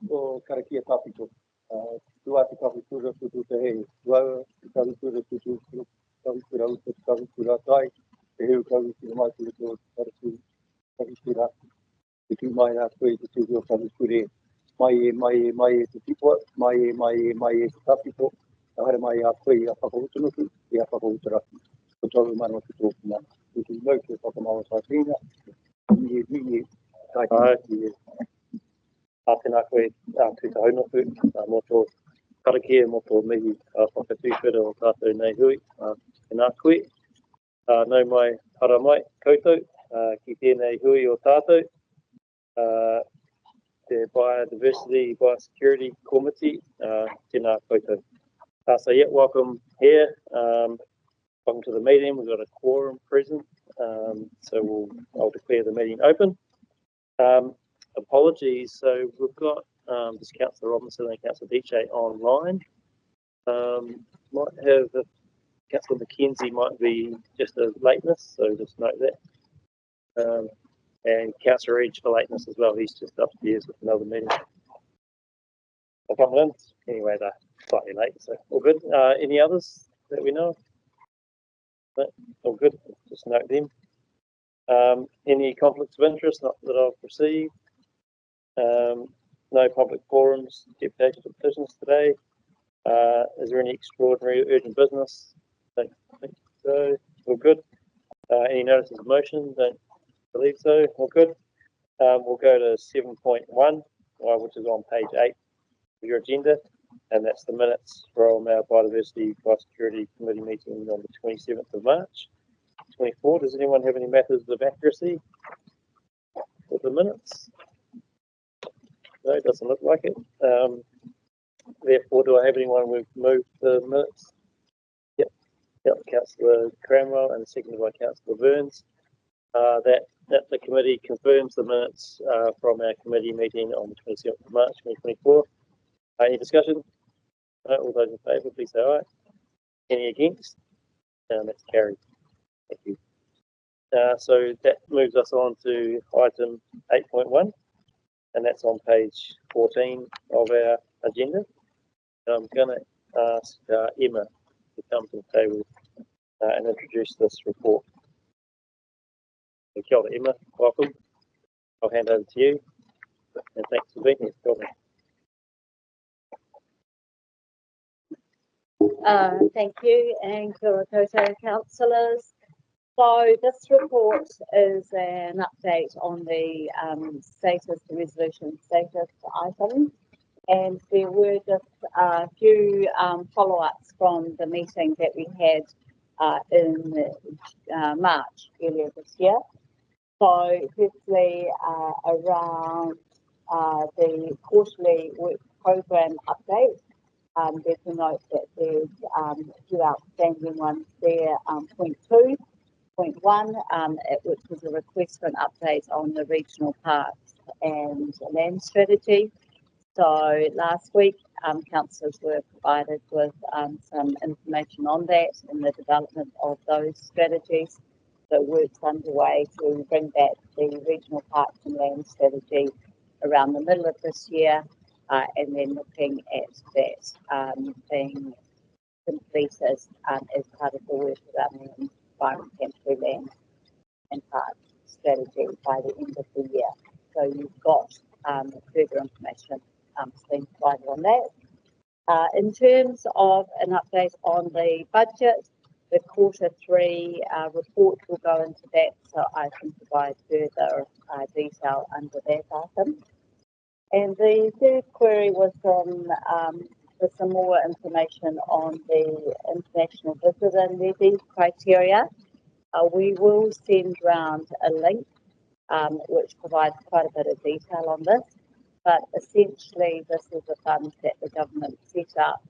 o Karakia tapito. Tua te kawitura tutu te he. Tua te kawitura tutu kawitura utu kawitura tai. Te heu kawitura mai tutu kawitura. Te tu mai nā koe te tutu kawiture. Mai e te tipua. Mai e te tapito. Hare mai a koe a whakautunuku. I a whakauturaki. Ko tau mano te tōku mana. Tutu mau te whakamawa sa tina. Mihi. Tai te tēnā koe tū te haunoku, mō tō Karakia, mō tō Mihi, whakatūwhera o tātou nei hui, tēnā koe. Nau mai hara mai koutou, ki tēnei hui o tātou, te Biodiversity and Biosecurity Committee, tēnā koutou. So yeah, welcome here, welcome to the meeting. We've got a quorum present, so I'll declare the meeting open. Apologies, so we've got this Councillor Robinson and Councillor DJ online. Might have Councillor McKenzie might be just a lateness, so just note that. And Councillor Edge for lateness as well, he's just upstairs with another meeting. They're coming in. Anyway, they're slightly late, so all good. Any others that we know of? No, all good, just note them. Any conflicts of interest, not that I've received. No public forums, deputations or petitions today. Is there any extraordinary or urgent business? Don't think so. All good. Any notices of motion? Don't believe so. All good. We'll go to 7.1, which is on page 8 of your agenda, and that's the minutes from our Biodiversity and Biosecurity Committee meeting on the 27th of March. 24. Does anyone have any matters of accuracy with the minutes? No, it doesn't look like it. Therefore, do I have anyone who moved the minutes? Yep, Councillor Cranwell and seconded by Councillor Burns. That the committee confirms the minutes from our committee meeting on the 27th of March 2024. Any discussion? All those in favour, please say aye. Any against? That's carried. Thank you. So that moves us on to item 8.1, and that's on page 14 of our agenda. I'm going to ask Emma to come to the table and introduce this report. So, kia ora, Emma, welcome. I'll hand over to you, and thanks for being here. Kia ora. Thank you, and kia ora koutou councillors. So this report is an update on the status, the resolution status item, and there were just a few follow-ups from the meeting that we had in March earlier this year. So firstly, around the quarterly work program update, there's a note that there's two outstanding ones there, point 2. Point 1, which was a request for an update on the regional parks and land strategy. So last week, councillors were provided with some information on that and the development of those strategies. So work's underway to bring back the regional parks and land strategy around the middle of this year, and then looking at that being completed as part of the work around the Canterbury land and park strategy by the end of the year. So you've got further information being provided on that. In terms of an update on the budget, the Q3 report will go into that, so I can provide further detail under that item. And the third query was on for some more information on the international visitor levy criteria. We will send round a link which provides quite a bit of detail on this, but essentially this is a fund that the government set up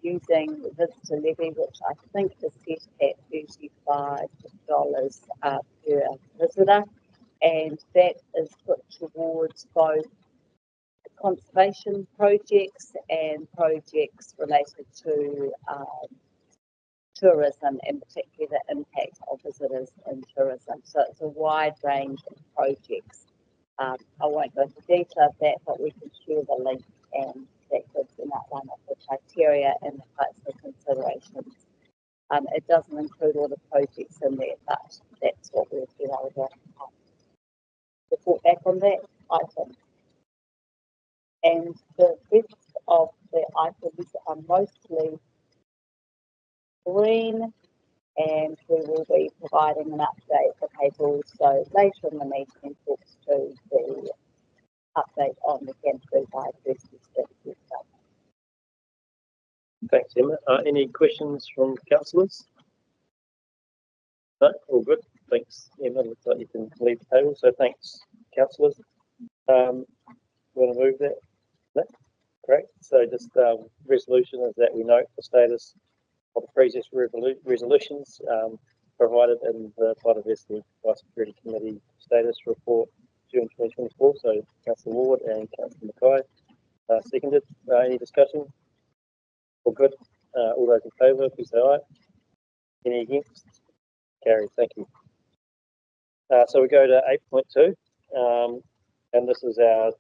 using the visitor levy, which I think is set at $35 per visitor, and that is put towards both conservation projects and projects related to tourism, and particularly the impact of visitors in tourism. So it's a wide range of projects I won't go into detail of that, but we can share the link and that gives an outline of the criteria and the types of considerations. It doesn't include all the projects in there, but that's what we'll be able to report back on that item. And the rest of the items are mostly green, and we will be providing an update for people so later in the meeting talks to the update on the Canterbury Biodiversity Strategy. Thanks, Emma. Any questions from councillors? No, all good. Thanks, Emma. Looks like you can leave the table. So thanks, councillors. Want to move that? No? Great. So just resolution is that we note the status of the previous resolutions provided in the Biodiversity and Biosecurity Committee status report June 2024. So Councillor Ward and Councillor Mackay seconded. Any discussion? All good. All those in favour, please say aye. Any against? Carried. Thank you. So we go to 8.2, and this is our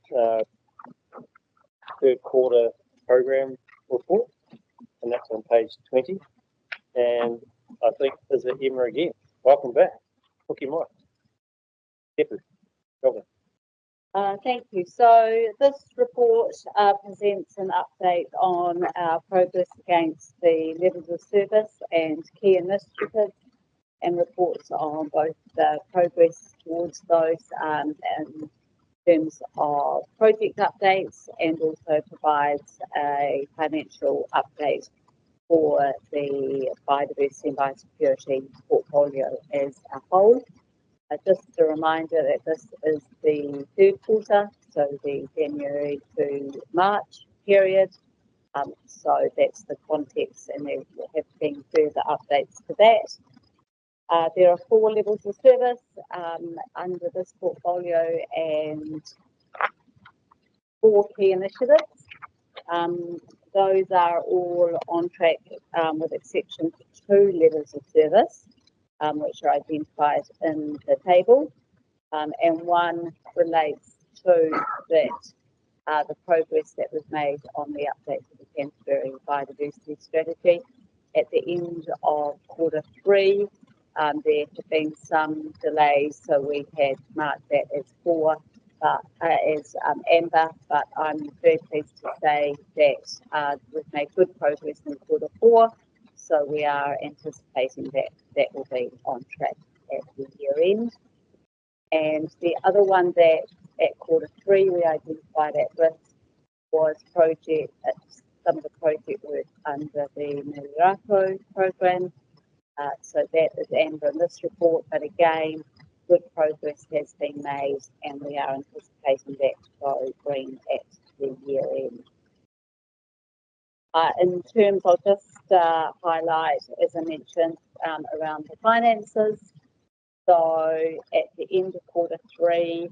third quarter program report, and that's on page 20. And I think is it Emma again? Welcome back. Cookie Mike. Thank you. So this report presents an update on our progress against the levels of service and key initiatives, and reports on both the progress towards those in terms of project updates, and also provides a financial update for the biodiversity and biosecurity portfolio as a whole. Just a reminder that this is the third quarter, so the January to March period. So that's the context, and there have been further updates to that. There are 4 levels of service under this portfolio and 4 key initiatives. Those are all on track with exception to 2 levels of service, which are identified in the table, and one relates to that the progress that was made on the update to the Canterbury Biodiversity Strategy. At the end of quarter 3, there have been some delays, so we had marked that as 4, but as amber. But I'm very pleased to say that we've made good progress in quarter 4. So we are anticipating that that will be on track at the year end. And the other one that at quarter 3 we identified at risk was some of the project work under the Milirako program. So that is amber in this report, but again, good progress has been made, and we are anticipating that to go green at the year end. In terms of just highlight, as I mentioned, around the finances. So at the end of quarter 3,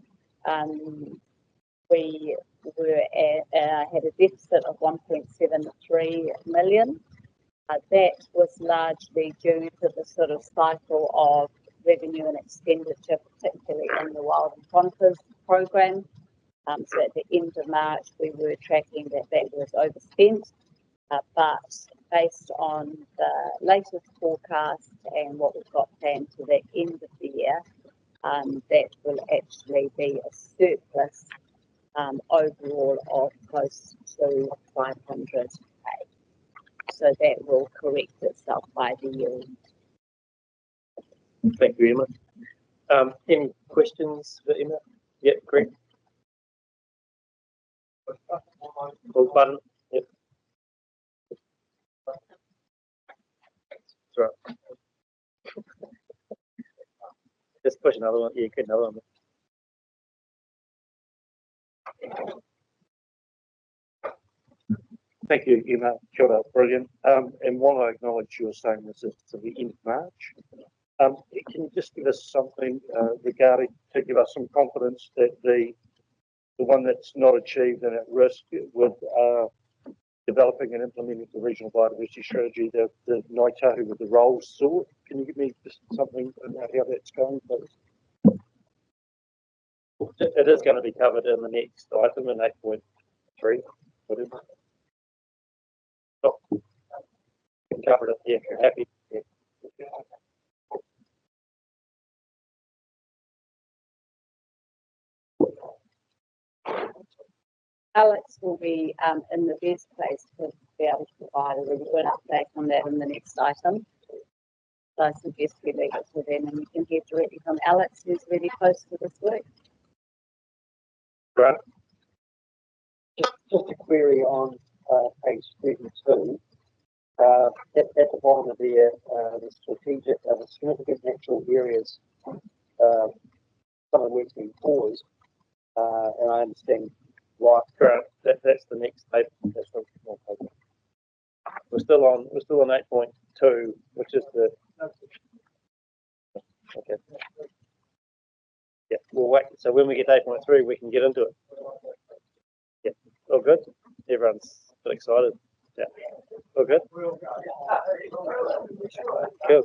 we had a deficit of 1.73 million. That was largely due to the sort of cycle of revenue and expenditure, particularly in the Wild and Conifers program. So at the end of March, we were tracking that was overspent. But based on the latest forecast and what we've got planned to the end of the year, that will actually be a surplus overall of close to 500,000. So that will correct itself by the year end. Thank you, Emma. Any questions for Emma? Yeah, great. Button. Yep. That's right. Just push another one. Yeah, get another one. Thank you, Emma. Kia ora, brilliant. And while I acknowledge you're saying this is to the end of March, can you just give us something regarding to give us some confidence that the one that's not achieved and at risk with developing and implementing the regional biodiversity strategy, the Ngaitahu with the roles sort? Can you give me just something about how that's going, please? It is going to be covered in the next item in 8.3. Whatever. Oh, we can cover it if you're happy. Yeah. Alex will be in the best place to be able to provide a really good update on that in the next item. So I suggest we leave it to them and you can hear directly from Alex, who's really close to this work. Right. Just a query on page 32. At the bottom of there, the strategic, the significant natural areas, some of the work's been paused, and I understand why. Correct. That's the next paper. That's the paper. We're still on 8.2, which is the okay. Yeah, we'll wait. So when we get to 8.3, we can get into it. Yeah, all good. Everyone's a bit excited. Yeah, all good. Cool.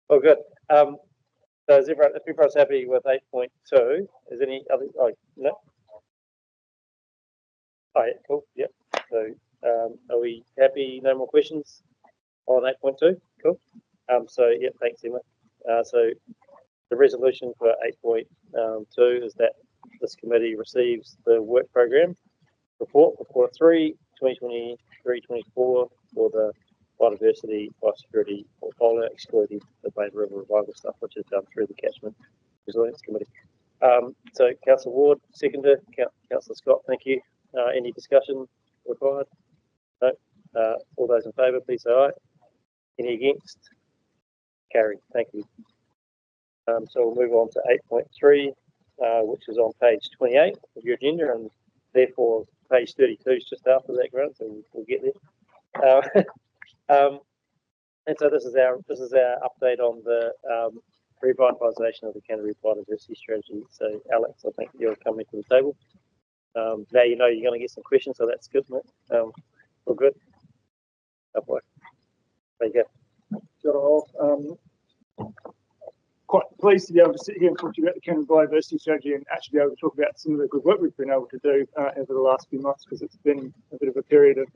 All good. So is everyone, if everyone's happy with 8.2, is any other? Oh, no. Oh, yeah, cool. Yep. So, are we happy? No more questions on 8.2? Cool. So, yeah, thanks, Emma. So, the resolution for 8.2 is that this committee receives the work program report for quarter 3, 2023-24 for the Biodiversity Biosecurity portfolio, excluding the Main River Revival stuff, which is done through the Catchment Resilience Committee. So, Councillor Ward, seconder, Councillor Scott, thank you. Any discussion required? No. All those in favour, please say aye. Any against? Carried. Thank you. So we'll move on to 8.3, which is on page 28 of your agenda, and therefore page 32 is just after that, Grant. So we'll get there. And so this is our update on the revitalisation of the Canterbury Biodiversity Strategy. So Alex, I think you're coming to the table. Now you know you're going to get some questions, so that's good, mate. All good. Oh boy. There you go. Quite pleased to be able to sit here and talk to you about the Canterbury Biodiversity Strategy and actually be able to talk about some of the good work we've been able to do over the last few months, because it's been a bit of a period of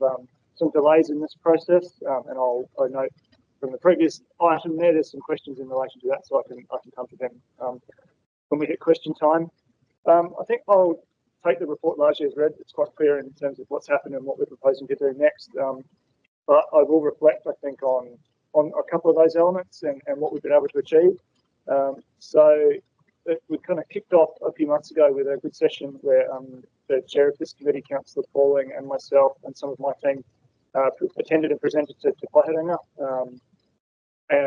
some delays in this process. And I note from the previous item there's some questions in relation to that, so I can come to them when we hit question time. I think I'll take the report largely as read. It's quite clear in terms of what's happened and what we're proposing to do next. But I will reflect, I think, on a couple of those elements and what we've been able to achieve. So we kind of kicked off a few months ago with a good session where the chair of this committee, Councillor Pauling, and myself and some of my team attended and presented to Whakatau.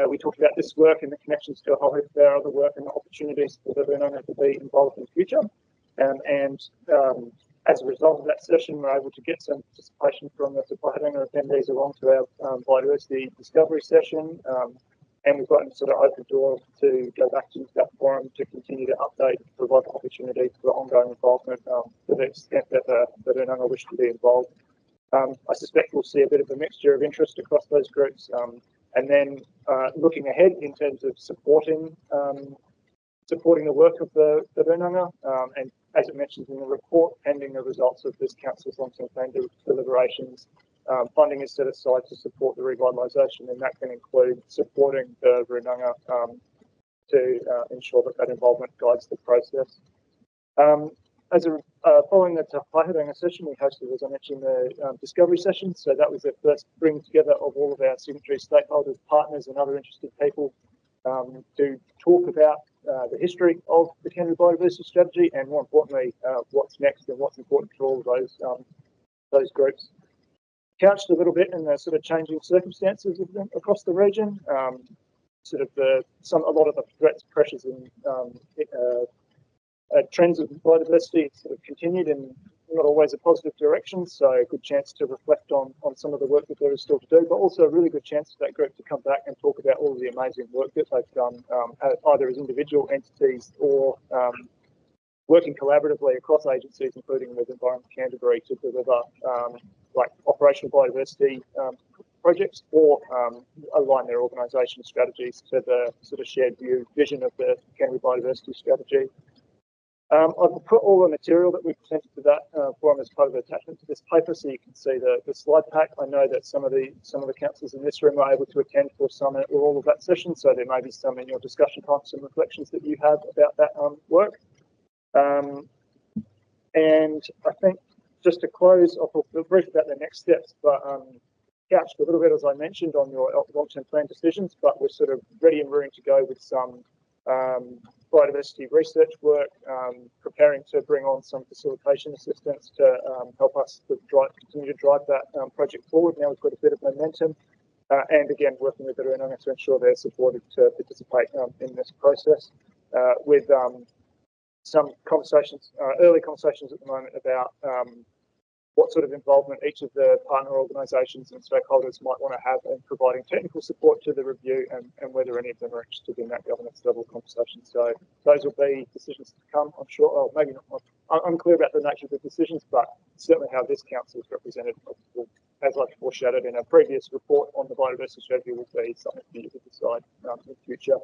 We talked about this work and the connections to a whole heap of our other work and the opportunities for the Runanga to be involved in the future. As a result of that session, we're able to get some participation from the Whakatau attendees along to our biodiversity discovery session. And we've got sort of open door to go back to that forum to continue to update, provide opportunities for ongoing involvement to the extent that the Runanga wish to be involved. I suspect we'll see a bit of a mixture of interest across those groups. And then looking ahead in terms of supporting the work of the Runanga, and as it mentions in the report, pending the results of this council's long-term plan deliberations, funding is set aside to support the revitalisation, and that can include supporting the Runanga to ensure that involvement guides the process. Following the Whakatau session, we hosted, as I mentioned, the discovery session. So that was the first bring together of all of our signatory stakeholders, partners, and other interested people to talk about the history of the Canterbury Biodiversity Strategy, and more importantly, what's next and what's important to all of those groups. Couched a little bit in the sort of changing circumstances of them across the region, a lot of the threats, pressures, and trends of biodiversity sort of continued in not always a positive direction. So a good chance to reflect on some of the work that there is still to do, but also a really good chance for that group to come back and talk about all of the amazing work that they've done, either as individual entities or working collaboratively across agencies, including with Environment Canterbury, to deliver like operational biodiversity projects or align their organisation strategies to the sort of shared vision of the Canterbury Biodiversity Strategy. I've put all the material that we presented to that forum as part of the attachment to this paper, so you can see the slide pack. I know that some of the councillors in this room were able to attend for some or all of that session, so there may be some in your discussion time, some reflections that you have about that work. And I think just to close, I'll talk briefly about the next steps, but couched a little bit, as I mentioned, on your long-term plan decisions, but we're sort of ready and raring to go with some biodiversity research work, preparing to bring on some facilitation assistance to help us to continue to drive that project forward. Now we've got a bit of momentum, and again, working with the Ranganga to ensure they're supported to participate in this process, with some conversations, early conversations at the moment about what sort of involvement each of the partner organisations and stakeholders might want to have in providing technical support to the review, and whether any of them are interested in that governance level conversation. So those will be decisions to come, I'm sure. Oh, maybe not. I'm unclear about the nature of the decisions, but certainly how this council is represented, as I've foreshadowed in a previous report on the biodiversity strategy, will be something for you to decide in the future.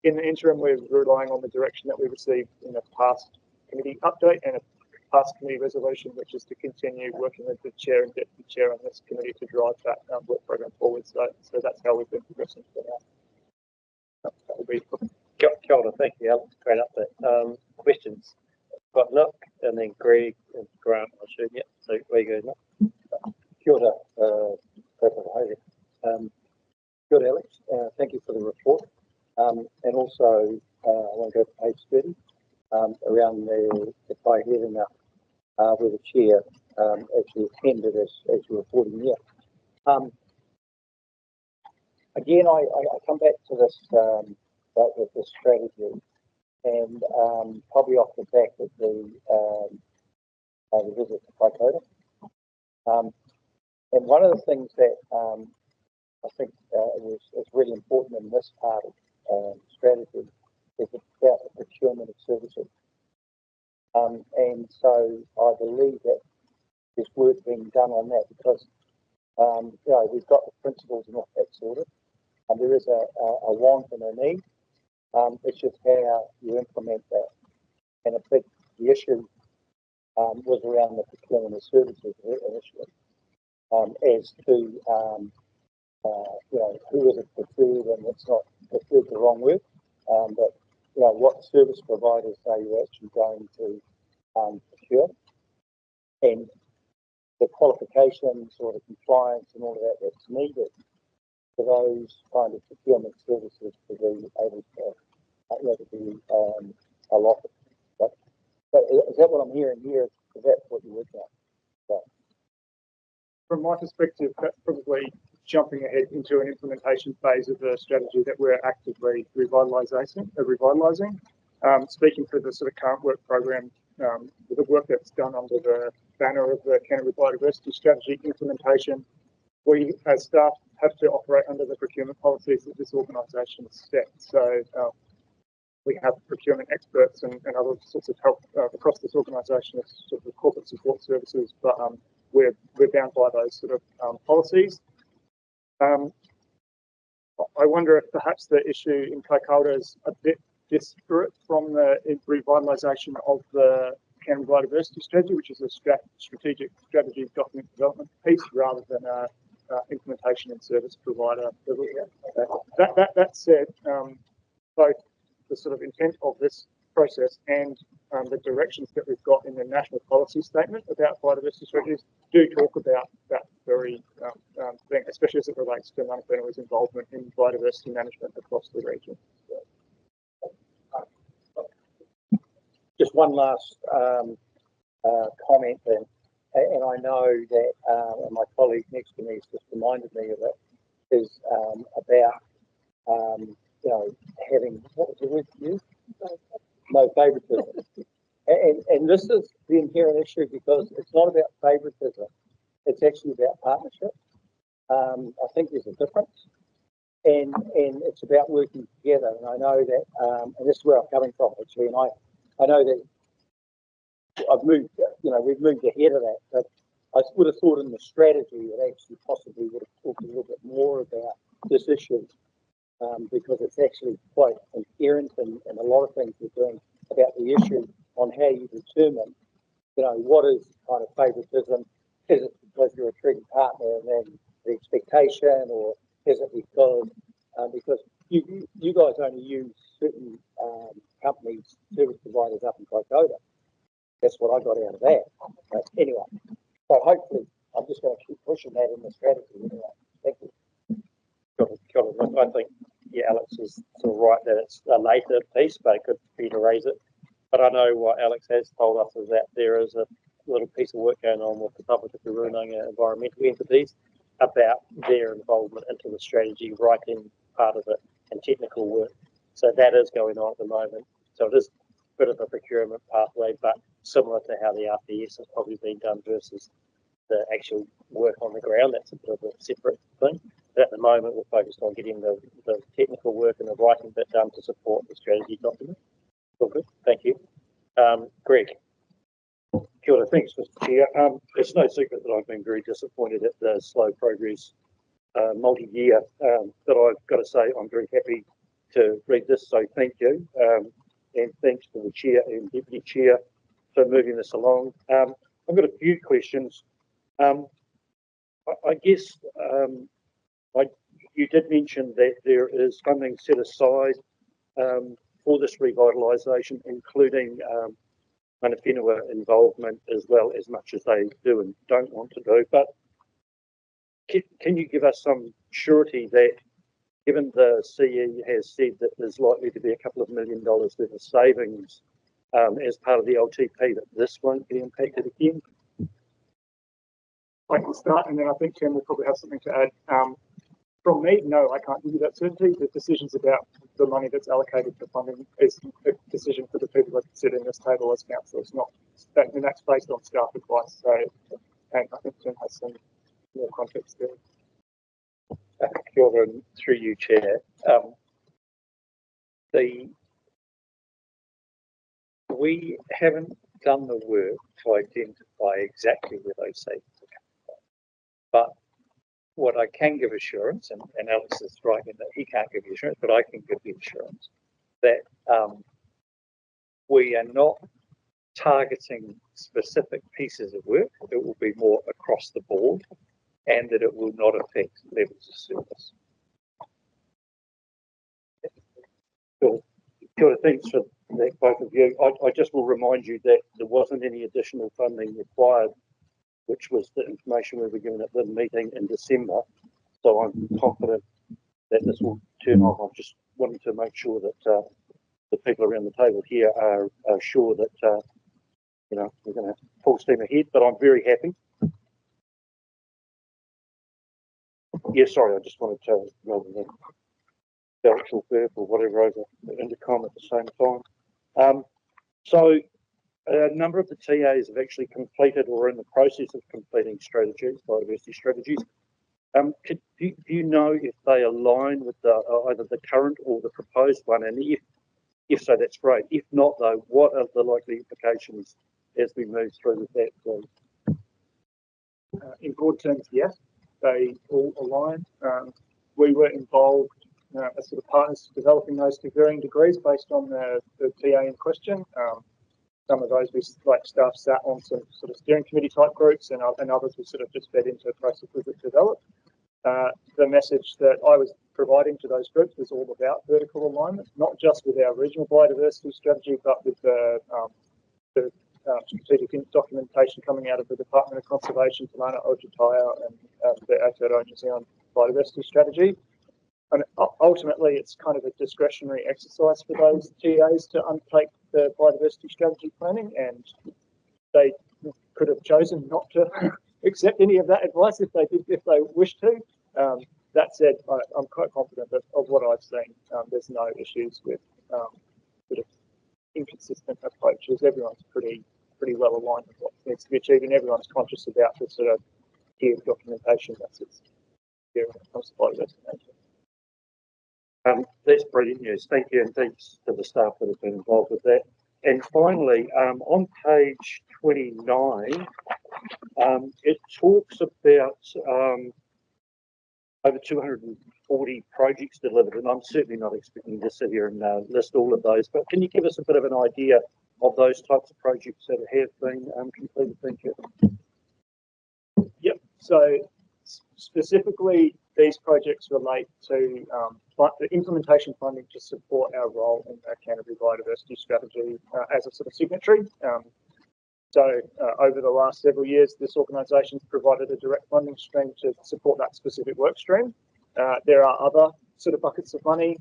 In the interim, we're relying on the direction that we received in the past committee update and a past committee resolution, which is to continue working with the chair and deputy chair on this committee to drive that work program forward. So that's how we've been progressing for now. That will be. Kia ora, thank you, Alex. Great update. Questions? Got Nick and then Greg and Grant, I assume. Yeah. So where you go, Nick? Kia ora, good, Alex. Thank you for the report. And also, I want to go to page 30, around the by hearing where the chair actually attended as you're reporting here. Again, I come back to this with the strategy, and probably off the back of the visit to Whakatau. And one of the things that I think is really important in this part of strategy is about the procurement of services. And so I believe that there's work being done on that, because we've got the principles and all that sorted, and there is a want and a need. It's just how you implement that. And I think the issue was around the procurement of services initially, as to who is it preferred, and it's not preferred the wrong word, but what service providers are you actually going to procure, and the qualifications or the compliance and all of that that's needed for those kind of procurement services to be able to be allotted. But is that what I'm hearing here? Is that what you're working on? So, from my perspective, that's probably jumping ahead into an implementation phase of the strategy that we're actively revitalising. Speaking for the sort of current work program, the work that's done under the banner of the Canterbury Biodiversity Strategy implementation, we as staff have to operate under the procurement policies that this organisation has set. So we have procurement experts and other sorts of help across this organisation as sort of corporate support services, but we're bound by those sort of policies. I wonder if perhaps the issue in Kaikoura is a bit disparate from the revitalisation of the Canterbury Biodiversity Strategy, which is a strategic strategy document development piece, rather than a implementation and service provider. That said, both the sort of intent of this process and the directions that we've got in the national policy statement about biodiversity strategies do talk about that very thing, especially as it relates to Manawhana's involvement in biodiversity management across the region. just one last comment, and I know that and my colleague next to me has just reminded me of it, is about having, what was the word you used? No favoritism. And this is the inherent issue, because it's not about favoritism, it's actually about partnership. I think there's a difference, and it's about working together. And I know that, and this is where I'm coming from actually, and I know that I've moved, we've moved ahead of that, but I would have thought in the strategy that actually possibly would have talked a little bit more about this issue, because it's actually quite inherent in a lot of things we're doing about the issue on how you determine, you know, what is kind of favouritism. Is it because you're a treaty partner and then the expectation, or is it because you guys only use certain companies, service providers up in Karakia? That's what I got out of that. But anyway, so hopefully I'm just going to keep pushing that in the strategy. Anyway. Thank you. I think, yeah, Alex is sort of right that it's a later piece, but it could be to raise it. But I know what Alex has told us is that there is a little piece of work going on with the public of Runanga environmental entities about their involvement into the strategy, writing part of it, and technical work. So that is going on at the moment. So it is a bit of a procurement pathway, but similar to how the RPS has probably been done versus the actual work on the ground. That's a bit of a separate thing. But at the moment, we're focused on getting the technical work and the writing bit done to support the strategy document. All good. Thank you. Greg. Kia ora, thanks, Mr. Chair. It's no secret that I've been very disappointed at the slow progress multi-year, but I've got to say I'm very happy to read this, so thank you. And thanks to the Chair and Deputy Chair for moving this along. I've got a few questions. I guess you did mention that there is funding set aside for this revitalisation, including Manawhenua involvement as well, as much as they do and don't want to do. But can you give us some surety that, given the CE has said that there's likely to be a couple of $1 million worth of savings as part of the LTP, that this won't be impacted again? I can start, and then I think Tim will probably have something to add. From me, no, I can't give you that certainty. The decisions about the money that's allocated for funding is a decision for the people that sit in this table as council. It's not, and that's based on staff advice. So, and I think Tim has some more context there. Kia ora, through you, Chair. We haven't done the work to identify exactly where those savings are coming from. But what I can give assurance, and Alex is right in that he can't give you assurance, but I can give you assurance that we are not targeting specific pieces of work. It will be more across the board, and that it will not affect levels of service. Cool. Kia ora, thanks for that, both of you. I just will remind you that there wasn't any additional funding required, which was the information we were given at the meeting in December. So I'm confident that this will turn off. I just wanted to make sure that the people around the table here are sure that you know, we're going to full steam ahead. But I'm very happy. Yeah, sorry, I just wanted to, rather than belch or burp or whatever over the intercom at the same time. So a number of the TAs have actually completed or are in the process of completing strategies, biodiversity strategies. Do you know if they align with either the current or the proposed one? And if so, that's great. If not, though, what are the likely implications as we move through with that, please? In broad terms, yes, they all align. We were involved as sort of partners developing those to varying degrees based on the TA in question. Some of those we, like staff, sat on some sort of steering committee type groups, and others we sort of just fed into processes that developed. The message that I was providing to those groups was all about vertical alignment, not just with our regional biodiversity strategy, but with the strategic documentation coming out of the Department of Conservation, Te Mana Ojutaya, and the Aotearoa New Zealand biodiversity strategy. And ultimately, it's kind of a discretionary exercise for those TAs to undertake the biodiversity strategy planning, and they could have chosen not to accept any of that advice if they wish to. That said, I'm quite confident of what I've seen. There's no issues with sort of inconsistent approaches. Everyone's pretty well aligned with what needs to be achieved, and everyone's conscious about the sort of tiered documentation methods here when it comes to biodiversity. That's brilliant news. Thank you, and thanks to the staff that have been involved with that. And finally, on page 29, it talks about over 240 projects delivered, and I'm certainly not expecting to sit here and list all of those, but can you give us a bit of an idea of those types of projects that have been completed? Thank you. Yep. So specifically, these projects relate to the implementation funding to support our role in the Canterbury Biodiversity Strategy as a sort of signatory. Over the last several years, this organisation provided a direct funding stream to support that specific work stream. There are other sort of buckets of money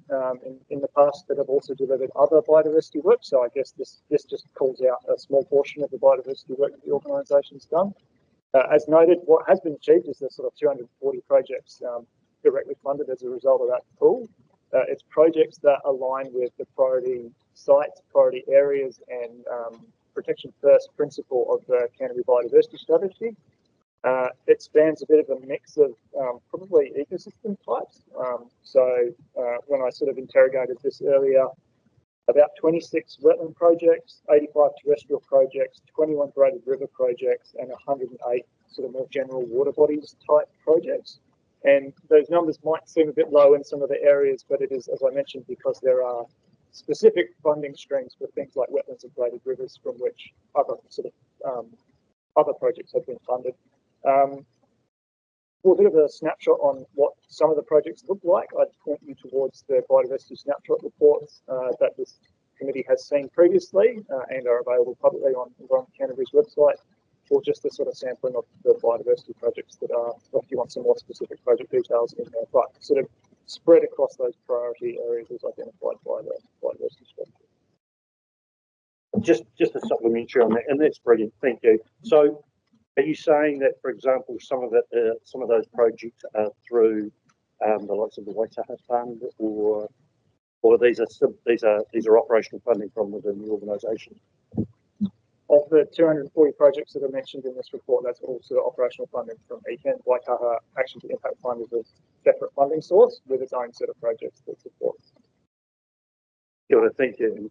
in the past that have also delivered other biodiversity work. So I guess this just calls out a small portion of the biodiversity work that the organisation's done. As noted, what has been achieved is the sort of 240 projects directly funded as a result of that pool. It's projects that align with the priority sites, priority areas, and protection first principle of the Canterbury Biodiversity Strategy. It spans a bit of a mix of probably ecosystem types. When I sort of interrogated this earlier, about 26 wetland projects, 85 terrestrial projects, 21 graded river projects, and 108 sort of more general water bodies type projects. And those numbers might seem a bit low in some of the areas, but it is, as I mentioned, because there are specific funding streams for things like wetlands and graded rivers from which other sort of other projects have been funded. For a bit of a snapshot on what some of the projects look like, I'd point you towards the biodiversity snapshot reports that this committee has seen previously and are available publicly on Environment Canterbury's website, or just a sort of sampling of the biodiversity projects that are, if you want some more specific project details in there, but sort of spread across those priority areas as identified by the biodiversity strategy. Just a supplementary on that, and that's brilliant. Thank you. So, are you saying that, for example, some of those projects are through the likes of the Waitaha Fund, or these are operational funding from within the organisation? Of the 240 projects that are mentioned in this report, that's also operational funding from ECAN. Waitaha Action to Impact Fund is a separate funding source with its own set of projects that support. Thank you.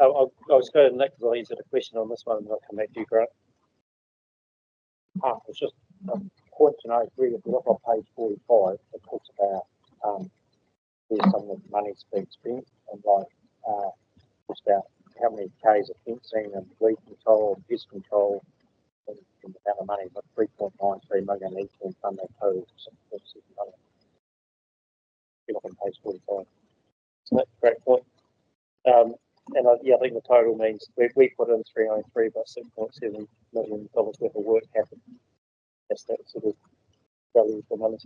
I was going to Nick because I answered a question on this one, and I'll come back to you, Grant. It's just a point to note, really, if we look on page 45, it talks about where some of the money's being spent, and like just about how many Ks of fencing and weed control and pest control, and the amount of money, but 3.93 million each in funding total. You look on page 45. So great point. I think the total means we put in 393, but $6.7 million worth of work happened. That's that sort of value for money.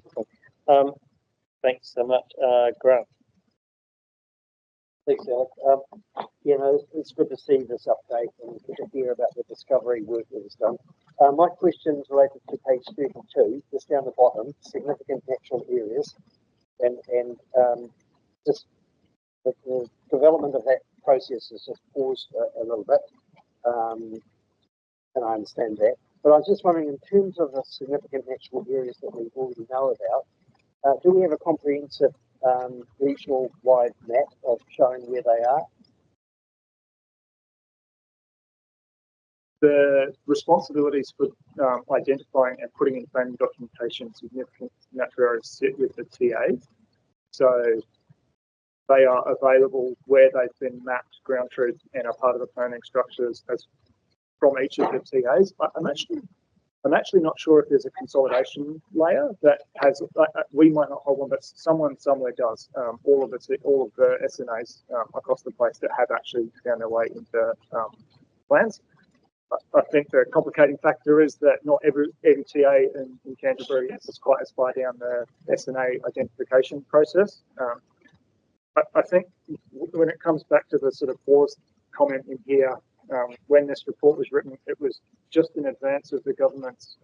Thanks so much, Grant. Thanks, Alec. It's good to see this update and good to hear about the discovery work that was done. My question is related to page 32, just down the bottom, significant natural areas, and just the development of that process has just paused a little bit, and I understand that. But I was just wondering, in terms of the significant natural areas that we already know about, do we have a comprehensive regional-wide map of showing where they are? The responsibilities for identifying and putting in planning documentation significant natural areas sit with the TA. So they are available where they've been mapped, ground truth, and are part of the planning structures as from each of the TAs. I'm actually not sure if there's a consolidation layer that has. We might not hold one, but someone somewhere does. All of the SNAs across the place that have actually found their way into plans. I think the complicating factor is that not every TA in Canterbury is quite as far down the SNA identification process. I think when it comes back to the sort of pause comment in here, when this report was written, it was just in advance of the government's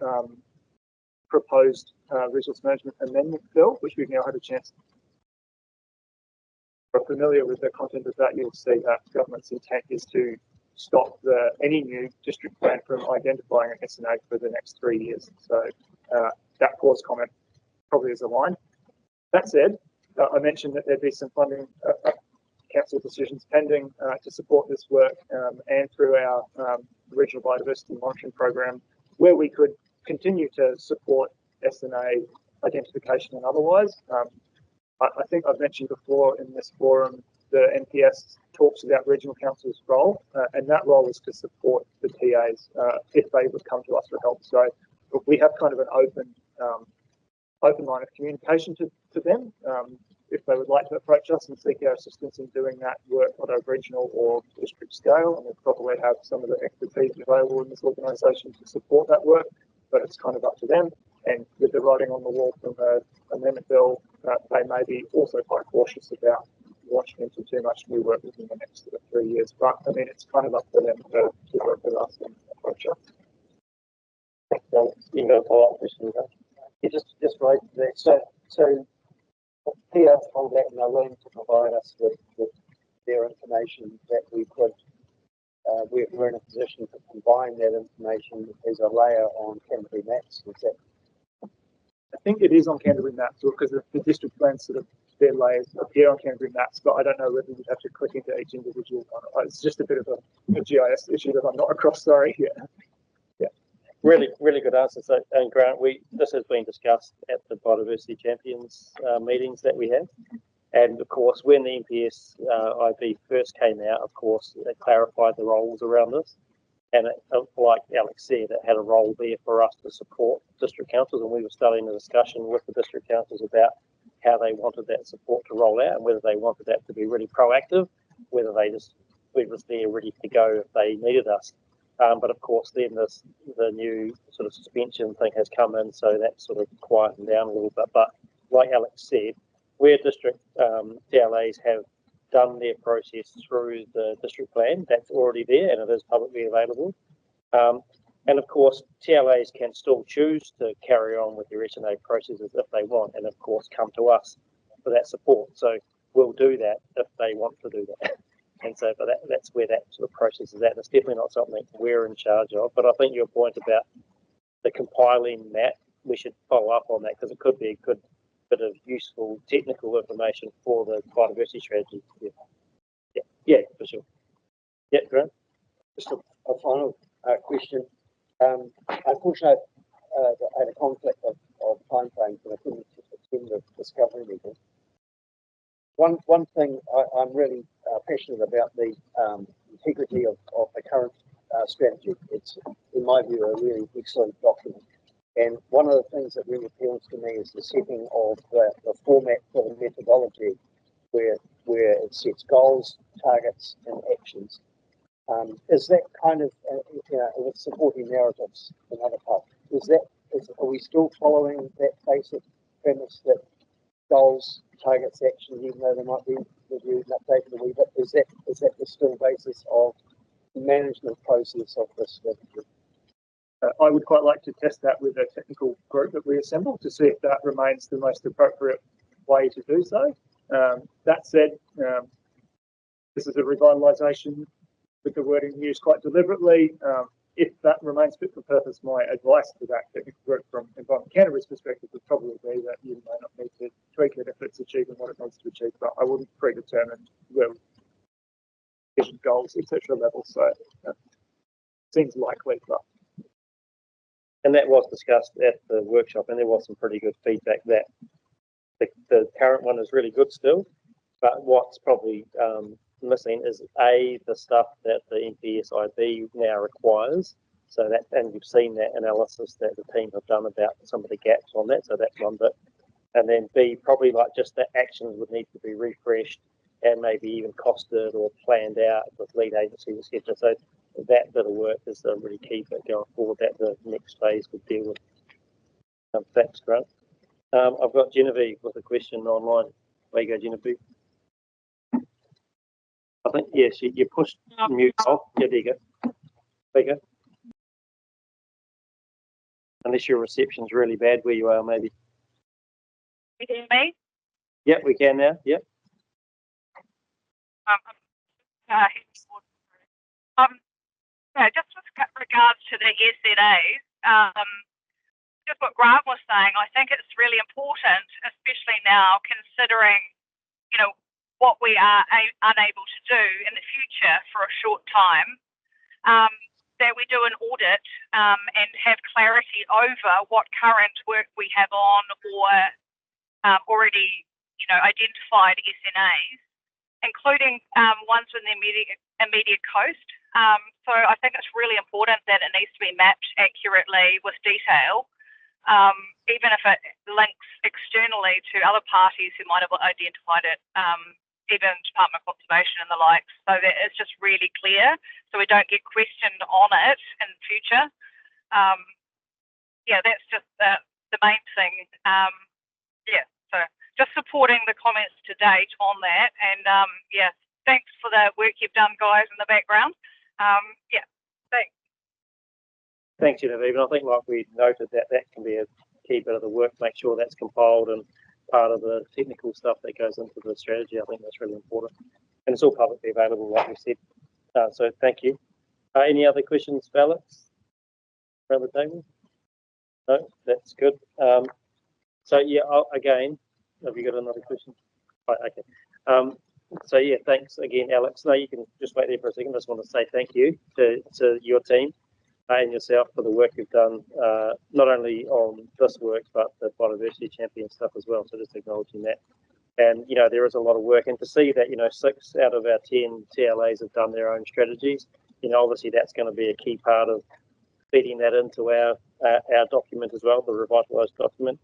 proposed resource management amendment bill, which we've now had a chance. If you're familiar with the content of that, you'll see that government's intent is to stop any new district plan from identifying an SNA for the next 3 years. So that pause comment probably is aligned. That said, I mentioned that there'd be some funding council decisions pending to support this work and through our regional biodiversity monitoring program, where we could continue to support SNA identification and otherwise. I think I've mentioned before in this forum, the NPS talks about regional council's role, and that role is to support the TAs if they would come to us for help. So we have kind of an open line of communication to them. If they would like to approach us and seek our assistance in doing that work on a regional or district scale, and we probably have some of the expertise available in this organisation to support that work, but it's kind of up to them. And with the writing on the wall from the amendment bill, they may be also quite cautious about launching into too much new work within the next 3 years. But I mean, it's kind of up to them to work with us and approach us. You got a follow-up question? Yeah, just right there. So PR told that and they're willing to provide us with their information that we could. We're in a position to combine that information as a layer on Canterbury maps. Is that? I think it is on Canterbury maps, because the district plans sort of their layers appear on Canterbury maps, but I don't know whether you'd have to click into each individual one. It's just a bit of a GIS issue that I'm not across. Sorry. Yeah. Really good answer. So, and Grant, this has been discussed at the Biodiversity Champions meetings that we have. And of course, when the NPS IB first came out, of course, it clarified the roles around this. And like Alex said, it had a role there for us to support district councils. And we were starting a discussion with the district councils about how they wanted that support to roll out and whether they wanted that to be really proactive, whether we was there ready to go if they needed us. But of course, then the new sort of suspension thing has come in, so that sort of quietened down a little bit. But like Alex said, where district TLAs have done their process through the district plan, that's already there and it is publicly available. And of course, TLAs can still choose to carry on with their SNA processes if they want, and of course come to us for that support. So we'll do that if they want to do that. And so but that's where that sort of process is at. It's definitely not something we're in charge of, but I think your point about the compiling that, we should follow up on that because it could be a good bit of useful technical information for the biodiversity strategy. Yeah, for sure. Yeah, Grant? Just a final question. Unfortunately, I had a conflict of timeframes and I couldn't attend the discovery meeting. One thing I'm really passionate about the integrity of the current strategy. It's, in my view, a really excellent document. And one of the things that really appeals to me is the setting of the format for the methodology where it sets goals, targets, and actions. Is that kind of, with supporting narratives in other parts, are we still following that basic premise that goals, targets, actions, even though they might be reviewed and updated a wee bit, is that the still basis of the management process of this strategy? I would quite like to test that with a technical group that we assemble to see if that remains the most appropriate way to do so. That said, this is a revitalisation with the wording used quite deliberately. If that remains fit for purpose, my advice to that technical group from Environment Canterbury's perspective would probably be that you may not need to tweak it if it's achieving what it needs to achieve, but I wouldn't predetermine where vision goals, etc. levels. So seems likely, but. And that was discussed at the workshop, and there was some pretty good feedback that the current one is really good still, but what's probably missing is the stuff that the NPSIB now requires. So that, and you've seen that analysis that the team have done about some of the gaps on that. So that's one bit, and then B, probably like just the actions would need to be refreshed and maybe even costed or planned out with lead agencies, etc. So that bit of work is a really key bit going forward that the next phase would deal with. Thanks, Grant. I've got Genevieve with a question online. There you go, Genevieve. I think, yes, you pushed mute off. Yeah, there you go. There you go. Unless your reception's really bad where you are, maybe. You hear me? Yep, we can now. Yep. Just with regards to the SNAs, just what Grant was saying, I think it's really important, especially now, considering, what we are unable to do in the future for a short time. that we do an audit and have clarity over what current work we have on or already, identified SNAs, including ones in the immediate coast. So I think it's really important that it needs to be mapped accurately with detail, even if it links externally to other parties who might have identified it, even Department of Conservation and the like, so that it's just really clear, so we don't get questioned on it in the future. That's just the main thing. So just supporting the comments to date on that, and thanks for the work you've done, guys, in the background. Thanks. Thanks, Genevieve. And I think, like we noted, that can be a key bit of the work. Make sure that's compiled and part of the technical stuff that goes into the strategy. I think that's really important, and it's all publicly available, like we said. So thank you. Any other questions, Alex, around the table? No, that's good. Again, have you got another question? Right, okay. Thanks again, Alex. No, you can just wait there for a second. I just want to say thank you to your team and yourself for the work you've done, not only on this work, but the biodiversity champion stuff as well. So just acknowledging that. And, there is a lot of work. And to see that, 6 out of our 10 TLAs have done their own strategies, obviously that's going to be a key part of feeding that into our document as well, the revitalised document.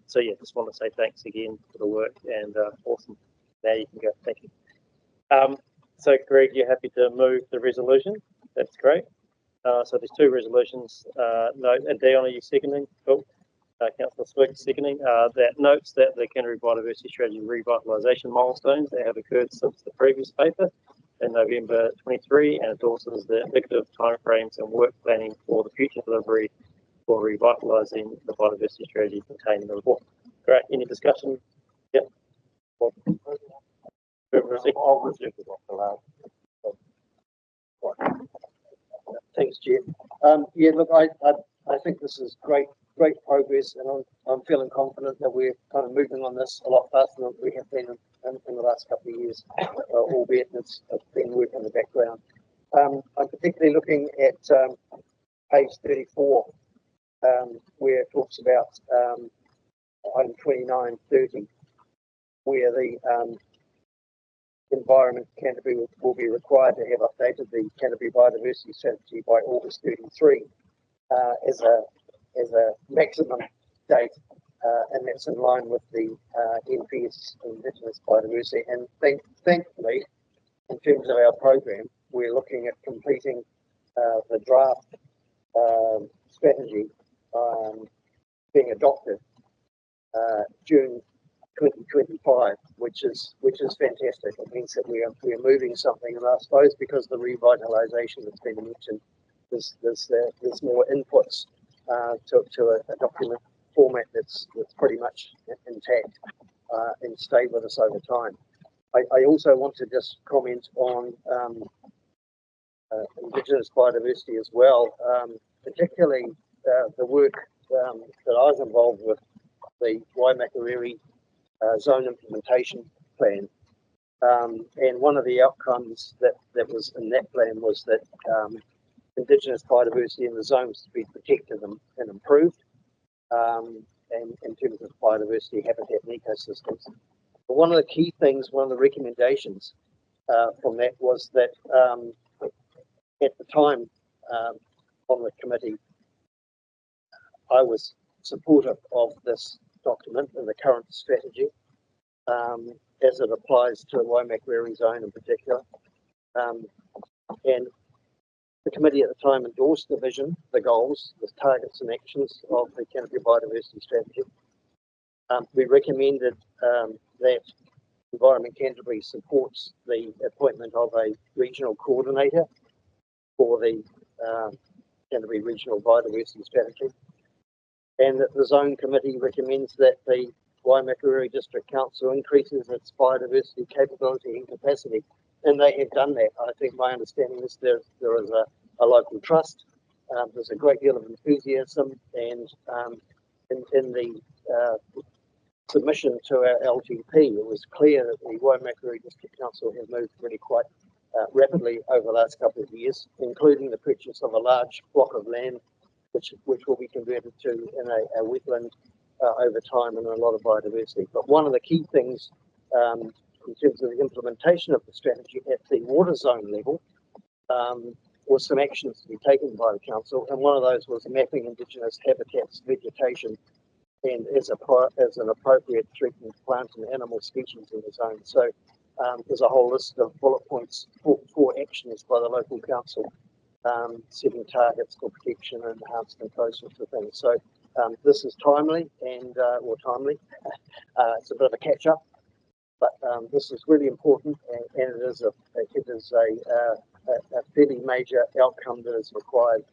Just want to say thanks again for the work, and awesome. Now you can go. Thank you. So, Greg, you're happy to move the resolution? That's great. So there's 2 resolutions. And Dion, are you seconding? Cool. Councillor Swig seconding. That notes that the Canterbury Biodiversity Strategy revitalisation milestones that have occurred since the previous paper in November 23, and endorses the indicative timeframes and work planning for the future delivery for revitalising the biodiversity strategy contained in the report. Great. Any discussion? Yep. Thanks, Jeff. Look, I think this is great progress, and I'm feeling confident that we're kind of moving on this a lot faster than we have been in the last couple of years, albeit it's been work in the background. I'm particularly looking at page 34, where it talks about item 2930, where the Environment Canterbury will be required to have updated the Canterbury Biodiversity Strategy by August 33 as a maximum date, and that's in line with the NPS Indigenous Biodiversity. And thankfully, in terms of our program, we're looking at completing the draft strategy being adopted June 2025, which is fantastic. It means that we are moving something, and I suppose because the revitalisation that's been mentioned, there's more inputs to a document format that's pretty much intact and stay with us over time. I also want to just comment on Indigenous biodiversity as well, particularly the work that I was involved with, the Waimakariri Zone Implementation Plan. And one of the outcomes that was in that plan was that Indigenous biodiversity in the zones to be protected and improved, and in terms of biodiversity, habitat and ecosystems. But one of the key things, one of the recommendations from that was that at the time on the committee, I was supportive of this document and the current strategy as it applies to the Waimakariri zone in particular. And the committee at the time endorsed the vision, the goals, the targets and actions of the Canterbury Biodiversity Strategy. We recommended that Environment Canterbury supports the appointment of a regional coordinator for the Canterbury Regional Biodiversity Strategy, and that the Zone Committee recommends that the Waimakariri District Council increases its biodiversity capability and capacity. And they have done that. I think my understanding is there is a local trust. There's a great deal of enthusiasm, and in the submission to our LGP, it was clear that the Waimakariri District Council has moved really quite rapidly over the last couple of years, including the purchase of a large block of land, which will be converted to in a wetland over time and a lot of biodiversity. But one of the key things in terms of the implementation of the strategy at the water zone level was some actions to be taken by the council, and one of those was mapping Indigenous habitats, vegetation, and as an appropriate threatened plant and animal species in the zone. So there's a whole list of bullet points for actions by the local council, setting targets for protection and enhancement, those sorts of things. So this is timely and or timely. It's a bit of a catch up, but this is really important, and it is a fairly major outcome that is required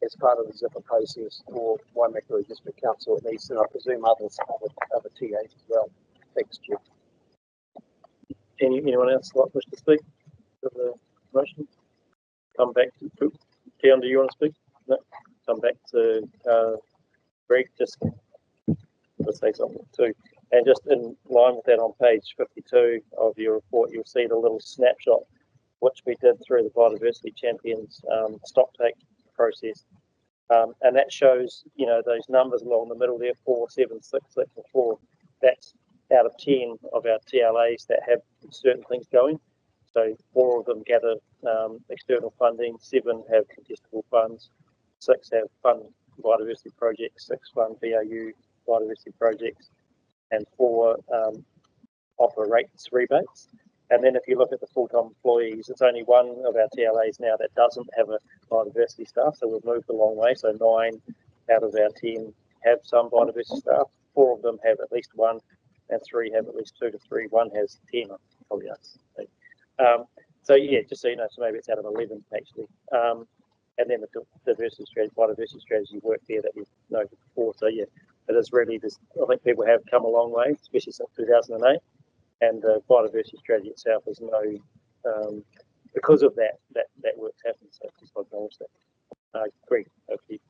as part of the zipper process for Waimakere District Council at least, and I presume other TAs as well. Thanks, Chair. Anyone else wish to speak to the motion? Come back to Keon, do you want to speak? No. Come back to Greg, just to say something too. And just in line with that, on page 52 of your report, you'll see the little snapshot which we did through the Biodiversity Champions stocktake process. And that shows, you know, those numbers along the middle there, 4, 7, 6, 6 and 4. That's out of 10 of our TLAs that have certain things going. So 4 of them gather external funding, 7 have contestable funds, 6 have fund biodiversity projects, 6 fund BAU biodiversity projects, and 4 offer rates rebates. And then if you look at the full-time employees, it's only 1 of our TLAs now that doesn't have a biodiversity staff, so we've moved a long way. So 9 out of our 10 have some biodiversity staff, 4 of them have at least 1, and 3 have at least 2 to 3. 1 has 10, probably us. So yeah, just so you know, so maybe it's out of 11 actually. And then the diversity strategy, biodiversity strategy work there that we've noted before. So yeah, it is really this. I think people have come a long way, especially since 2008. And the biodiversity strategy itself is because of that work's happened. So just acknowledge that. Greg, over to you.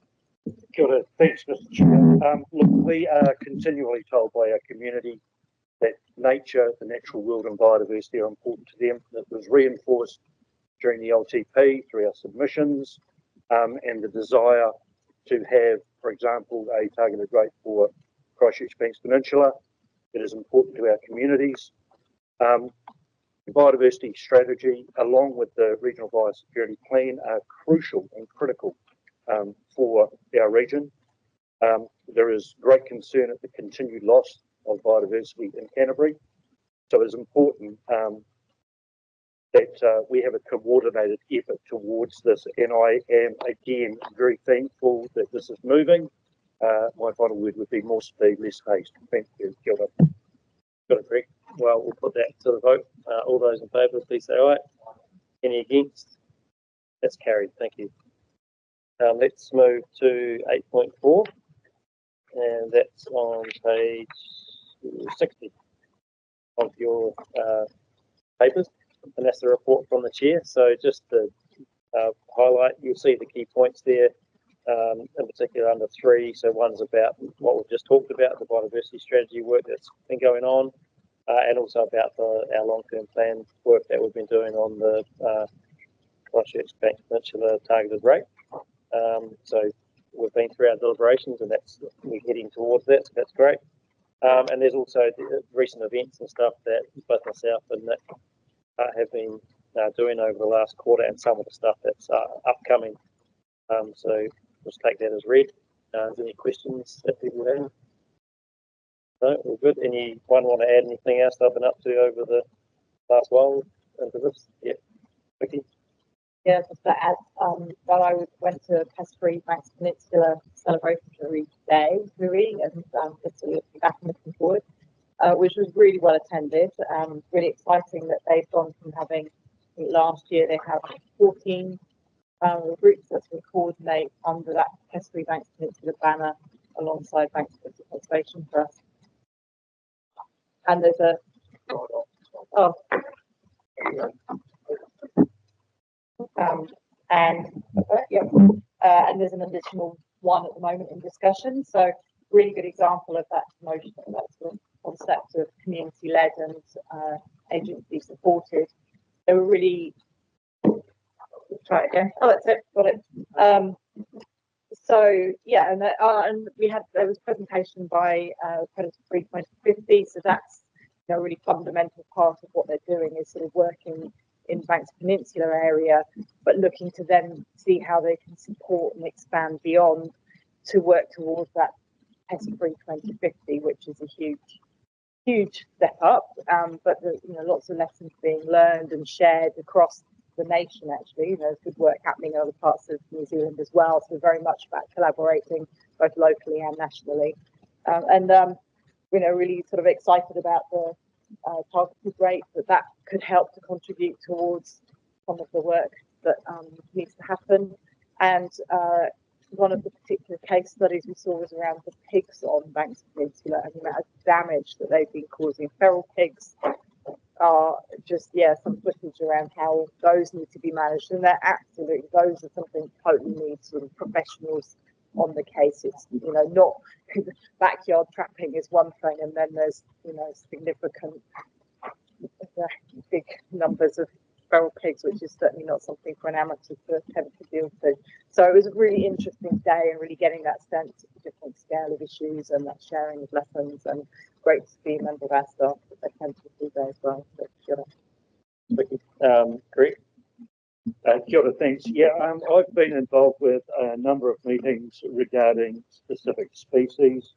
Kia ora. Thanks, Mr. Chair. Look, we are continually told by our community that nature, the natural world and biodiversity are important to them. That was reinforced during the LTP through our submissions and the desire to have, for example, a targeted rate for Christchurch Banks Peninsula. It is important to our communities. The biodiversity strategy, along with the regional biosecurity plan, are crucial and critical for our region. There is great concern at the continued loss of biodiversity in Canterbury, so it is important that we have a coordinated effort towards this, and I am again very thankful that this is moving. My final word would be more speed, less haste. Thank you. Kia ora. Got it, Greg. Well, we'll put that to the vote. All those in favour, please say aye. Any against? That's carried. Thank you. Let's move to 8.4, and that's on page 60 of your papers, and that's the report from the chair. So just to highlight, you'll see the key points there, in particular under 3. So one's about what we've just talked about, the biodiversity strategy work that's been going on, and also about our long-term plan work that we've been doing on the Christchurch Banks Peninsula targeted rate. So we've been through our deliberations, and we're heading towards that, so that's great. And there's also the recent events and stuff that both myself and Nick have been doing over the last quarter, and some of the stuff that's upcoming. So just take that as read. Any questions that people have? No, all good. Anyone want to add anything else that I've been up to over the last while into this? Yeah, Vicky. Yeah, just to add that I went to Canterbury Banks Peninsula celebratory day, really, and just to look back and looking forward, which was really well attended. Really exciting that they've gone from having, I think last year they had 14 groups that would coordinate under that Canterbury Banks Peninsula banner alongside Banks Peninsula Conservation for us. And there's a and there's an additional one at the moment in discussion. So really good example of that promotion, that sort of concept of community led and agency supported. They were really Try it again. Oh, that's it. Got it. So yeah, and there was a presentation by Predator-Free 2050. So that's a really fundamental part of what they're doing is sort of working in Banks Peninsula area, but looking to then see how they can support and expand beyond to work towards that pest-free 2050, which is a huge step up. But lots of lessons being learned and shared across the nation. Actually, there's good work happening in other parts of New Zealand as well. So very much about collaborating both locally and nationally, and really sort of excited about the targeted rate that could help to contribute towards some of the work that needs to happen. And one of the particular case studies we saw was around the pigs on Banks Peninsula and the amount of damage that they've been causing. Feral pigs are just, some footage around how those need to be managed. And they're absolutely, those are something totally needs sort of professionals on the case. It's, not backyard trapping is one thing, and then there's, significant big numbers of feral pigs, which is certainly not something for an amateur to attempt to deal with. So it was a really interesting day and really getting that sense of the different scale of issues and that sharing of lessons, and great to be a member of our staff that attended the day as well. So, Greg? Kia ora, thanks. Yeah, I've been involved with a number of meetings regarding specific species.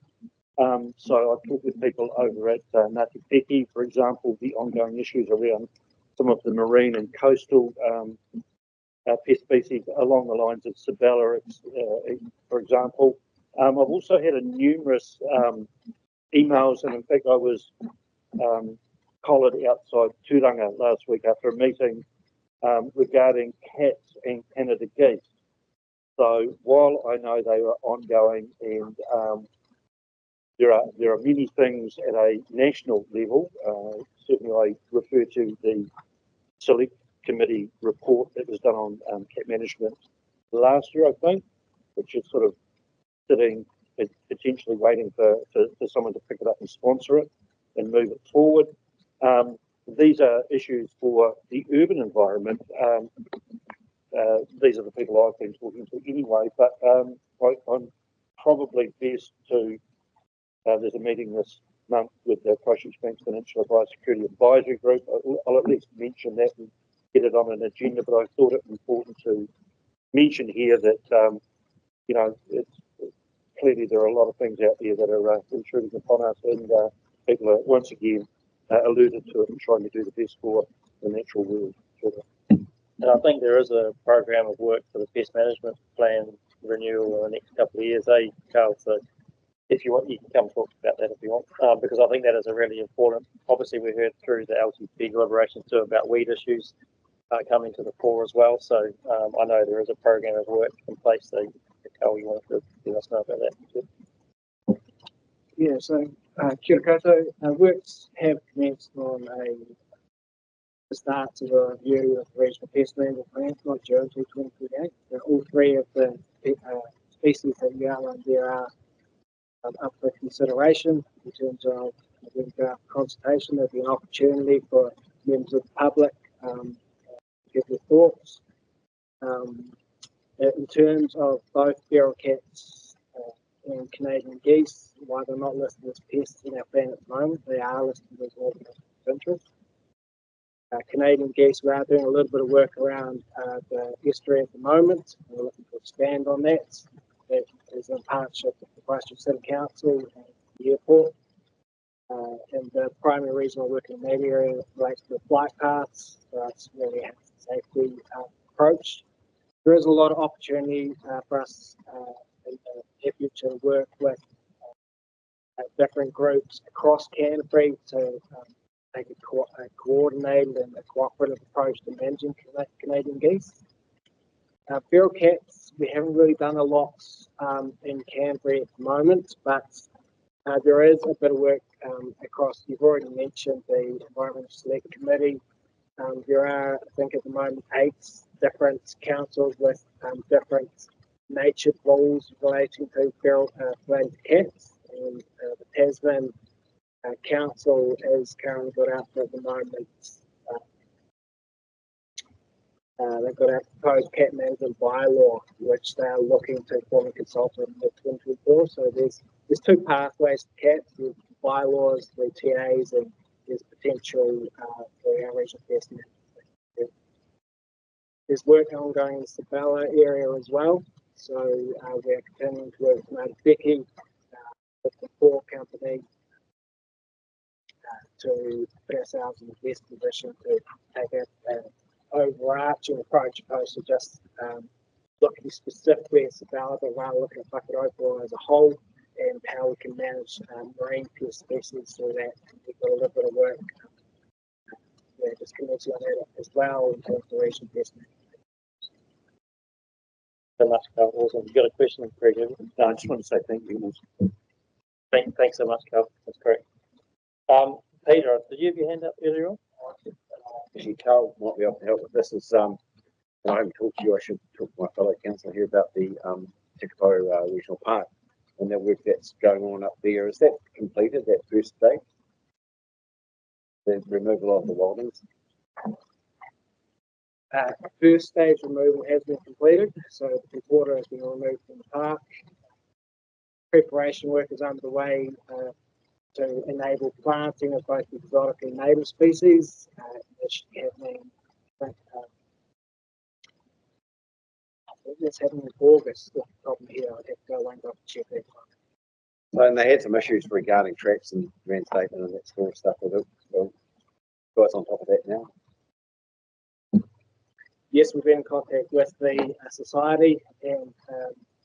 So I've talked with people over at Ngāti Peki, for example, the ongoing issues around some of the marine and coastal pest species along the lines of Sabella, for example. I've also had numerous emails, and in fact I was collared outside Tūranga last week after a meeting regarding cats and Canada geese. So while I know they are ongoing and there are many things at a national level, certainly I refer to the Select Committee report that was done on cat management last year, I think, which is sort of sitting, potentially waiting for someone to pick it up and sponsor it and move it forward. These are issues for the urban environment. These are the people I've been talking to anyway, but I'm probably best to, there's a meeting this month with the Christchurch Banks Peninsula Biosecurity Advisory Group. I'll at least mention that and get it on an agenda, but I thought it important to mention here that, it's clearly there are a lot of things out there that are intruding upon us, and people are once again alluded to it and trying to do the best for the natural world. And I think there is a program of work for the pest management plan renewal in the next couple of years, Carl? So if you want, you can come talk about that if you want, because I think that is a really important. Obviously, we heard through the LTP deliberations too about weed issues coming to the fore as well. So I know there is a program of work in place. So, Carl, you want to let us know about that too? Yeah, so kia ora koutou. Works have commenced on the start of a review of the regional pest management plan, not due until 2028. All three of the species that you outlined there are up for consideration in terms of consultation. There'll be an opportunity for members of the public to give their thoughts. In terms of both feral cats and Canadian geese, while they're not listed as pests in our plan at the moment, they are listed as organisms of interest. Canadian geese, we are doing a little bit of work around the estuary at the moment. We're looking to expand on that. That is in partnership with the Christchurch City Council and the airport. And the primary reason we're working in that area relates to the flight paths. So it's really a safety approach. There is a lot of opportunity for us in the future to work with different groups across Canterbury to take a coordinated and a cooperative approach to managing Canadian geese. Feral cats, we haven't really done a lot in Canterbury at the moment, but there is a bit of work across. You've already mentioned the Environmental Select Committee. There are, I think, at the moment 8 different councils with different nature rules relating to feral related to cats, and the Tasman Council is currently got out at the moment They've got a proposed cat management bylaw, which they are looking to form a consultant with 2024. So there's two pathways to cats: the bylaws, the TAs, and there's potential for our regional best management. There's work ongoing in the Sabella area as well. So we're continuing to work with Becky, with the core company, to put ourselves in the best position to take an overarching approach opposed to just looking specifically at Sabella, but rather looking at Whakatau as a whole and how we can manage marine pest species, so that we've got a little bit of work just commencing on that as well in terms of regional pest management. So much, Carl. Awesome. You got a question, Greg? No, I just want to say thank you. Thanks so much, Carl. That's great. Peter, did you have your hand up earlier on? Actually, Carl might be able to help with this. Is I haven't talked to you. I should talk to my fellow councillor here about the Whakatau Regional Park and the work that's going on up there. Is that completed? That first stage, the removal of the wildings? First stage removal has been completed, so the water has been removed from the park. Preparation work is underway to enable planting of both exotic and native species. That should be happening. That's happening in August. The problem here, I'd have to go away and go check that. So, and they had some issues regarding tracks and reinstatement and that sort of stuff with it. So, guys on top of that now. Yes, we've been in contact with the society, and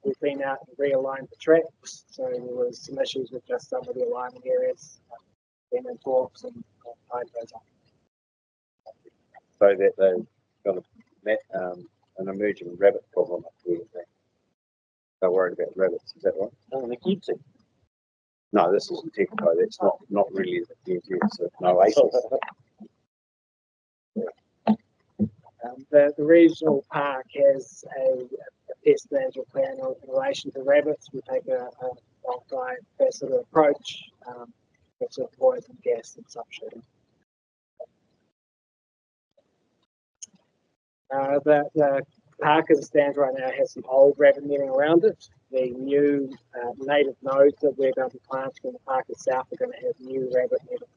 we've been out and realigned the tracks. So there was some issues with just some of the alignment areas, been in talks and tied those up. So that they've got an emerging rabbit problem up there. They're worried about rabbits. Is that right? No, they keep it. No, this isn't Whakatau. That's not really the it's an oasis. The regional park has a pest management plan in relation to rabbits. We take a multi-faceted approach, which avoids gas and subshooting. The park as it stands right now has some old rabbit netting around it. The new native nodes that we're going to be planting in the park itself are going to have new rabbit netting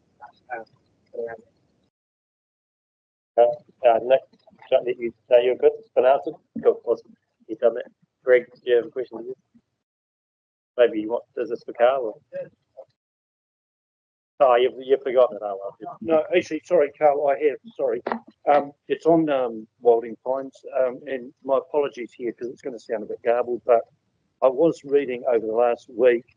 around it. Nick, you say you're good? It's been answered? Cool, awesome. You've done that. Greg, do you have a question? Maybe you want, is this for Carl? Or? Oh, you've forgotten it. Oh, well. No, actually, sorry, Carl, I have, sorry. It's on Wilding Pines, and my apologies here because it's going to sound a bit garbled, but I was reading over the last week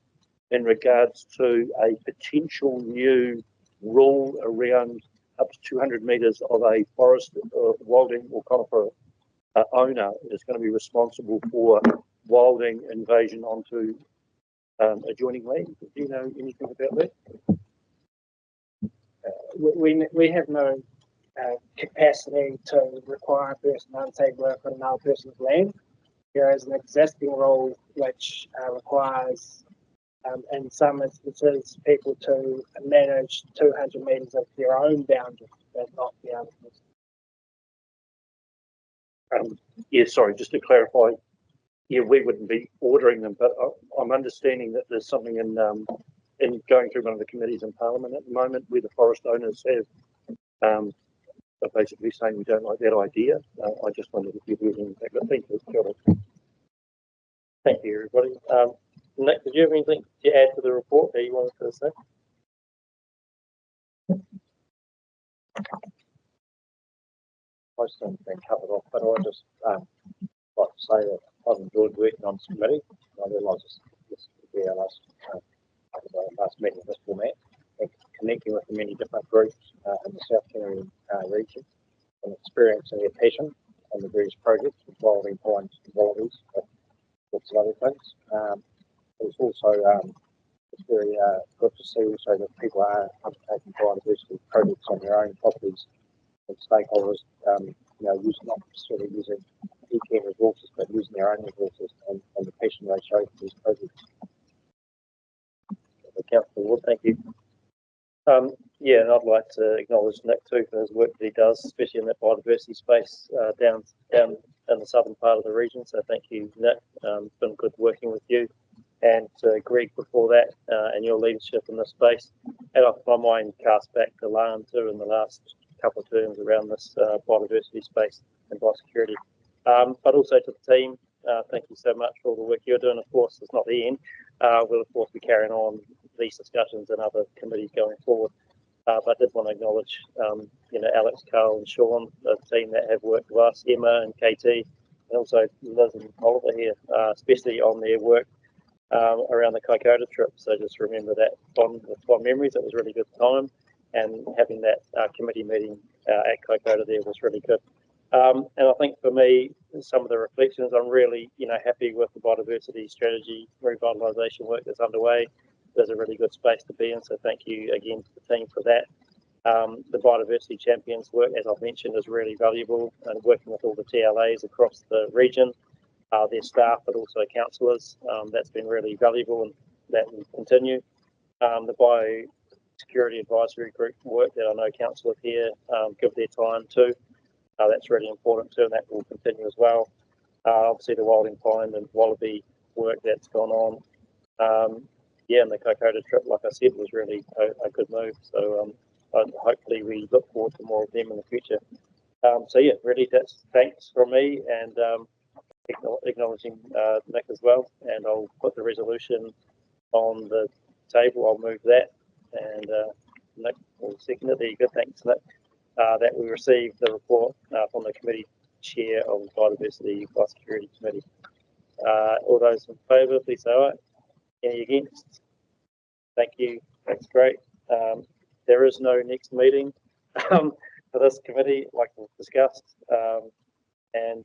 in regards to a potential new rule around up to 200 metres of a forest, wilding or conifer owner is going to be responsible for wilding invasion onto adjoining land. Do you know anything about that? We have no capacity to require a person to undertake work on another person's land. There is an existing rule which requires, in some instances, people to manage 200 metres of their own boundary, but not the other person. Yeah, sorry, just to clarify, yeah, we wouldn't be ordering them, but I'm understanding that there's something in going through one of the committees in Parliament at the moment where the forest owners have are basically saying we don't like that idea. I just wondered if you'd heard anything, but thank you. Thank you, everybody. Nick, did you have anything to add to the report that you wanted to say? Most of them have been covered off, but I just like to say that I've enjoyed working on this committee. I realise this will be our last meeting in this format, and connecting with the many different groups in the South Canterbury region and experiencing their passion on the various projects involving pines and wallabies, but lots of other things. It's also it's very good to see also that people are undertaking biodiversity projects on their own properties and stakeholders, using not necessarily using ECAM resources, but using their own resources and the passion they show for these projects. Councillor Ward, thank you. Yeah, and I'd like to acknowledge Nick too for his work that he does, especially in that biodiversity space down in the southern part of the region. So thank you, Nick. It's been good working with you, and Greg before that, and your leadership in this space. And my mind cast back to Lan too in the last couple of terms around this biodiversity space and biosecurity. But also to the team, thank you so much for all the work you're doing. Of course, it's not the end. We'll of course be carrying on these discussions in other committees going forward. But I did want to acknowledge, Alex, Carl, and Sean, the team that have worked with us, Emma and KT, and also Liz and Oliver here, especially on their work around the Kaikoura trip. So just remember that with fond memories. It was a really good time, and having that committee meeting at Kaikoura there was really good. And I think for me, some of the reflections, I'm really, happy with the biodiversity strategy revitalisation work that's underway. There's a really good space to be in, so thank you again to the team for that. The biodiversity champions work, as I've mentioned, is really valuable, and working with all the TLAs across the region, their staff, but also councillors, that's been really valuable, and that will continue. The Biosecurity Advisory Group work that I know councillors here give their time to, that's really important too, and that will continue as well. Obviously the Wilding Pine and Wallaby work that's gone on. And the Kaikoura trip, like I said, was really a good move. So hopefully we look forward to more of them in the future. Really that's thanks from me, and acknowledging Nick as well. And I'll put the resolution on the table. I'll move that, and Nick will second it. There you go. Thanks, Nick. That we received the report from the committee chair of the Biodiversity and Biosecurity Committee. All those in favour, please say aye. Any against? Thank you. That's great. There is no next meeting for this committee, like we've discussed. And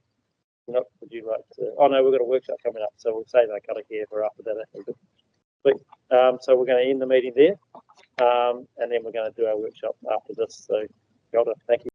would you like to? Oh no, we've got a workshop coming up, so we'll save our Karakia for after that. So we're going to end the meeting there, and then we're going to do our workshop after this. So, thank you.